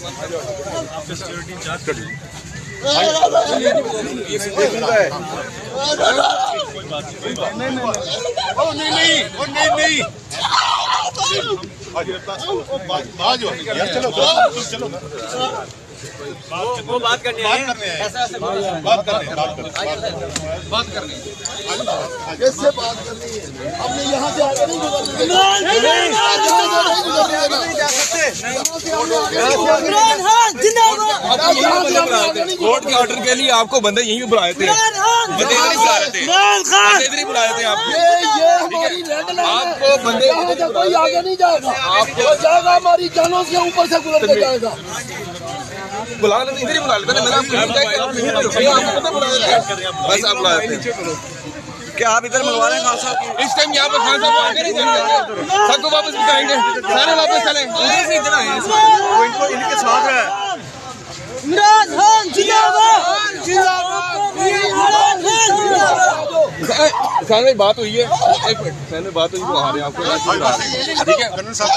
Security in charge कर लीजिए। वो बात करनी है, बात करनी है, कैसे बात करनी है? हमने यहाँ से आगे नहीं गुजरने कोर्ट के ऑर्डर के लिए आपको बंदे यहीं पे बुलाए थे, बंदे इधर ही बुला रहे थे, इधर ही बुलाए थे आपको। ये हमारी रेड लाइन आपको बंदे यहाँ से कोई आगे नहीं जाएगा, आपको जाएगा हमारी जानों से ऊपर से गुजर के जाएगा। बुला लेते, इधर ही बुला लेते, मैंने आपको बुला देते, बस आप बुला देते। क्या आप इधर मंगवा रहे हैं खान साहब? इस टाइम यहाँ पर खान साहब आगे नहीं जाएंगे, सबको वापस बुलाएंगे, सारे वापस चले, इधर आए हैं, वो इनको इनके साथ है। इमरान खान जिंदाबाद, खान भाई बात हुई है, एक मिनट, पहले बात हुई, वो आ रहे हैं आपको, ठीक है कर्नल साहब।